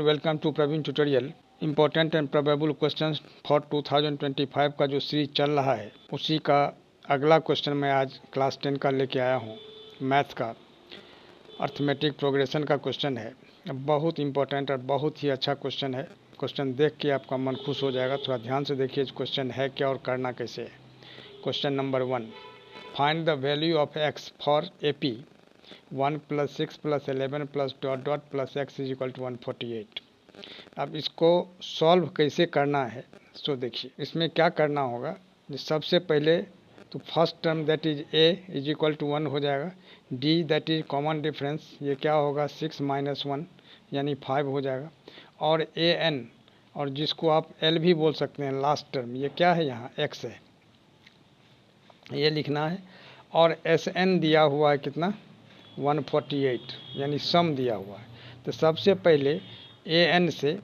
Welcome to Praveen tutorial. Important and probable questions for 2025 का जो series चल रहा है उसी का अगला क्वेश्चन मैं आज क्लास 10 का लेके आया हूँ। मैथ का अर्थमेटिक प्रोग्रेशन का क्वेश्चन है। बहुत इंपॉर्टेंट और बहुत ही अच्छा क्वेश्चन है। क्वेश्चन देख के आपका मन खुश हो जाएगा। थोड़ा ध्यान से देखिए क्वेश्चन है क्या और करना कैसे है। Question number 1, find the value of x for AP 1 + 6 + 11 +... x = 148। अब इसको सॉल्व कैसे करना है सो देखिए। इसमें क्या करना होगा, सबसे पहले तो first term that is a = 1 हो जाएगा। d that is common difference, ये क्या होगा 6 - 1 यानी 5 हो जाएगा। और an और जिसको आप l भी बोल सकते हैं लास्ट टर्म, ये क्या है यहाँ x है, ये लिखना है। और Sn दिया हुआ है कितना 148 यानी सम दिया हुआ है। तो सबसे पहले an से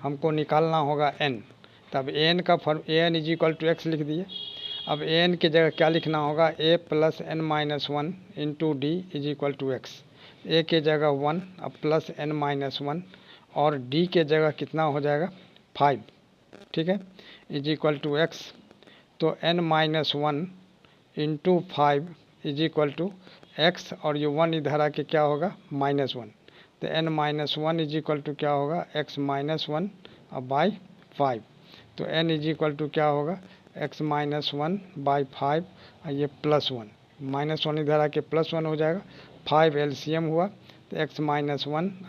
हमको निकालना होगा n। तब an का फॉर्म an = x लिख दिए। अब an की जगह क्या लिखना होगा a + n - 1 × d = x। a के जगह 1 अब +n - 1 और d के जगह कितना हो जाएगा 5, ठीक है, = x। तो n - 1 × 5 = x और ये 1 इधर आके क्या होगा -1। तो n - 1 = क्या होगा x - 1 बाई 5। तो n = क्या होगा x - 1/5 और ये +1, -1 इधर आके +1 हो जाएगा। 5 LCM हुआ तो x - 1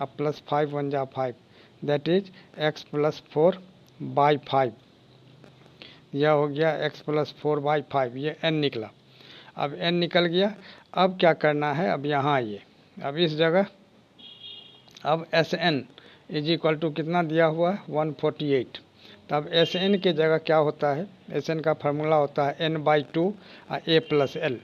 अब +5 1 जा 5, दैट इज x + 4/5। यह हो गया x + 4/5, ये n निकला। अब n निकल गया। अब क्या करना है, अब यहाँ आइए। अब इस जगह अब Sn = कितना दिया हुआ है 148। तब Sn के जगह क्या होता है, Sn का फार्मूला होता है n/2 a + l।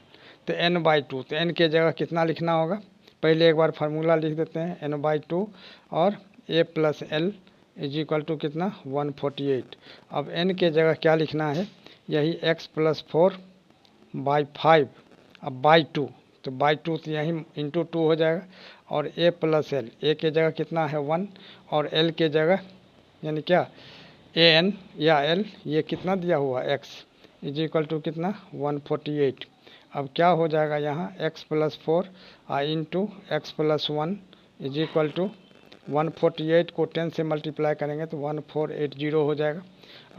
तो n/2, तो n के जगह कितना लिखना होगा, पहले एक बार फार्मूला लिख देते हैं n/2 और a + l = कितना 148। अब n के जगह क्या लिखना है, यही x + 4/5 अब /2, तो /2 तो यही × 2 हो जाएगा। और a + l, a के जगह कितना है 1 और l के जगह यानी क्या an या l, ये कितना दिया हुआ x = कितना 148। अब क्या हो जाएगा यहाँ x + 4 × x + 1 = 148 को 10 से मल्टीप्लाई करेंगे तो 1480 हो जाएगा।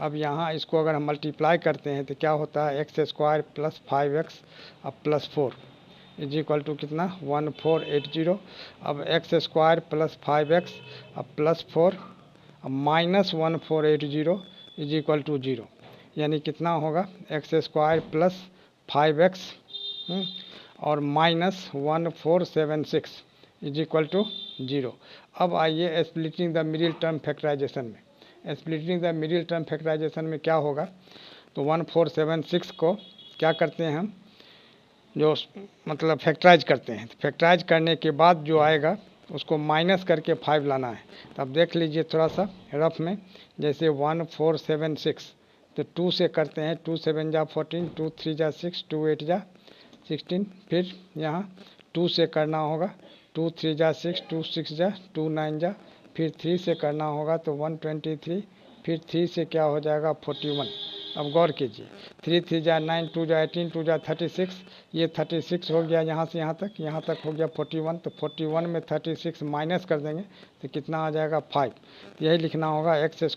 अब यहाँ इसको अगर हम मल्टीप्लाई करते हैं तो क्या होता है x² + 5x अब +4 = कितना 1480। अब x² + 5x अब +4 अब -1480 = 0 यानी कितना होगा x² + 5x और -1476 = 0। अब आइए splitting the middle term factorization में। Splitting the middle term factorization में क्या होगा, तो 1476 को क्या करते हैं हम, जो मतलब फैक्टराइज करते हैं। फैक्टराइज करने के बाद जो आएगा उसको माइनस करके 5 लाना है। तब देख लीजिए थोड़ा सा रफ में, जैसे 1476 तो 2 से करते हैं, 2 × 7 = 14, 2 × 3 = 6, 2 × 8 = 16। फिर यहाँ 2 से करना होगा, 2 × 3 = 6, 2 × 6 = 2 × 9 = फिर 3 से करना होगा तो 123, फिर 3 से क्या हो जाएगा 41। अब गौर कीजिए, 3 × 3 = 9, 2 × 18, 2 × 36, ये 36 हो गया यहाँ से यहाँ तक हो गया 41। तो 41 में 36 माइनस कर देंगे तो कितना आ जाएगा 5। यही लिखना होगा x² +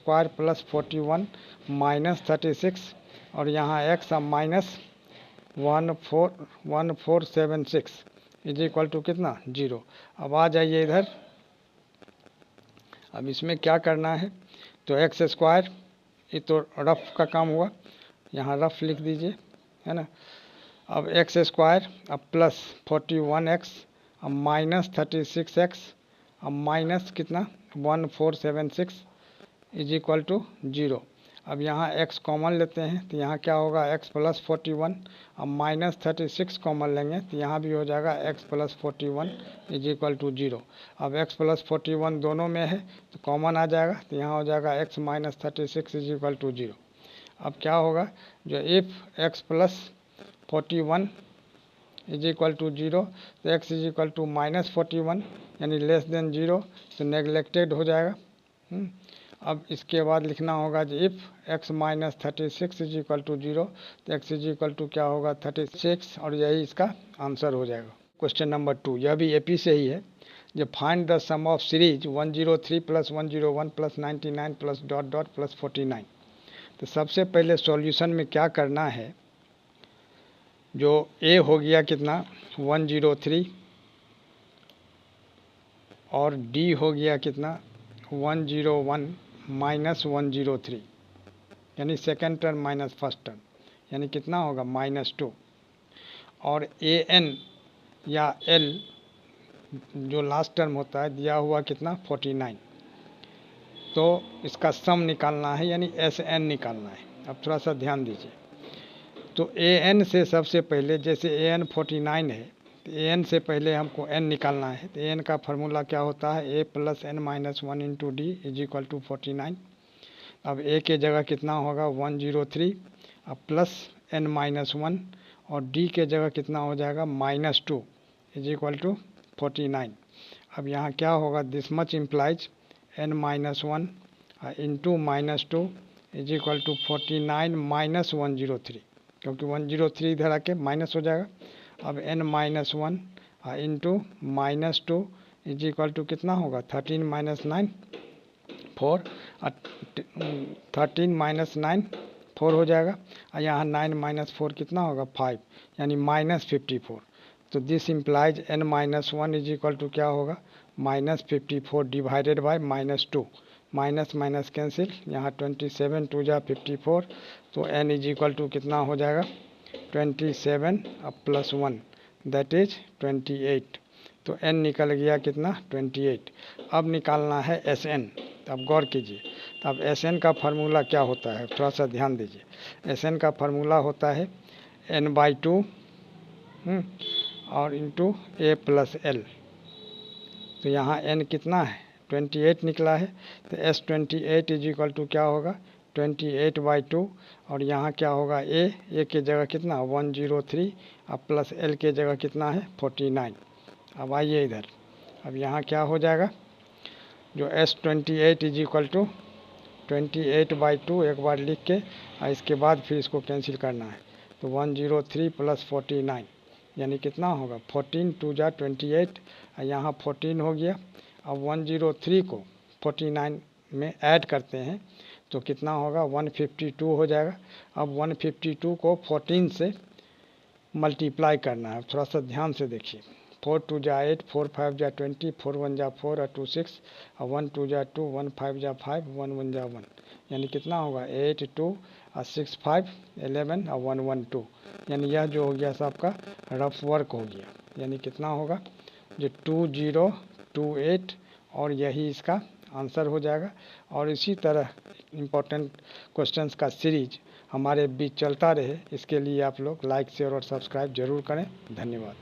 41 - 36 और यहाँ x अब -1476 = कितना 0। अब आ जाइए इधर। अब इसमें क्या करना है, तो x², ये तो रफ का काम हुआ, यहाँ रफ लिख दीजिए, है ना। अब x² अब +41x अब -36x अब माइनस कितना 1476 = 0। अब यहाँ x कॉमन लेते हैं तो यहाँ क्या होगा x + 41 अब -36 कॉमन लेंगे तो यहाँ भी हो जाएगा x + 41 = 0। अब x + 41 दोनों में है तो कॉमन आ जाएगा तो यहाँ हो जाएगा x - 36 = 0। अब क्या होगा, जो इफ़ x + 41 = 0 तो x = -41 यानी <0 तो नेगलेक्टेड हो जाएगा। अब इसके बाद लिखना होगा कि if x minus 36 is equal to 0, तो x इज इक्वल टू क्या होगा 36, और यही इसका आंसर हो जाएगा। क्वेश्चन नंबर 2, यह भी एपी से ही है। जब find the sum of series 103 plus 101 plus 99 plus dot dot plus 49। तो सबसे पहले सॉल्यूशन में क्या करना है, जो a हो गया कितना 103 और d हो गया कितना 101 माइनस 103, यानी second term minus first term, यानी कितना होगा -2, और an या l जो लास्ट टर्म होता है दिया हुआ कितना 49। तो इसका सम निकालना है, यानी SN निकालना है। अब थोड़ा सा ध्यान दीजिए। तो AN से सबसे पहले, जैसे AN 49 है, तो AN से पहले हमको N निकालना है। तो AN का फार्मूला क्या होता है, A plus N minus 1 into D is equal to 49। अब A के जगह कितना होगा 103, अब प्लस N माइनस 1, और D के जगह कितना हो जाएगा -2 इज इक्वल टू 49। अब यहाँ क्या होगा, this much implies N minus 1 into -2 is equal to 49 minus 103, क्योंकि 103 इधर आके माइनस हो जाएगा। अब N minus 1 into -2 is equal to कितना होगा 13 माइनस 9 4, 13 माइनस 9 4 हो जाएगा, और यहाँ 9 माइनस 4 कितना होगा 5, यानी -54। तो this implies N minus 1 is equal to क्या होगा -54 divided by -2, minus minus cancel, यहाँ 27 2 जा 54, तो N इज इक्वल टू कितना हो जाएगा 27 अब प्लस 1 दैट इज 28। तो N निकल गया कितना 28। अब निकालना है SN। अब गौर कीजिए, तो अब SN का फार्मूला क्या होता है, थोड़ा सा ध्यान दीजिए। SN का फार्मूला होता है N/2 और इंटू A प्लस L। तो यहाँ N कितना है 28 निकला है, तो S28 इज इक्वल टू क्या होगा 28/2, और यहाँ क्या होगा A के जगह कितना 103, अब प्लस L के जगह कितना है 49। अब आइए इधर, अब यहाँ क्या हो जाएगा, जो S28 इज इक्वल टू 28/2 एक बार लिख के, और इसके बाद फिर इसको कैंसिल करना है। तो 103 प्लस 49, यानी कितना होगा 14 2 जा 28, और यहाँ 14 हो गया। अब 103 को 49 में ऐड करते हैं तो कितना होगा 152 हो जाएगा। अब 152 को 14 से मल्टीप्लाई करना है, थोड़ा सा ध्यान से देखिए। 4 2 जा 8, 4 5 जा 20, 4 1 जा 4 और 2 6, और 1 2 जा 2, 1 5 जा 5, 1 1 जा 1, यानी कितना होगा 8 2 और 6 5 11 और 1 1 2, यानी यह जो हो गया सबका रफ वर्क हो गया, यानी कितना होगा जो 2028, और यही इसका आंसर हो जाएगा। और इसी तरह इम्पोर्टेंट क्वेश्चंस का सीरीज हमारे बीच चलता रहे, इसके लिए आप लोग लाइक शेयर और सब्सक्राइब जरूर करें। धन्यवाद।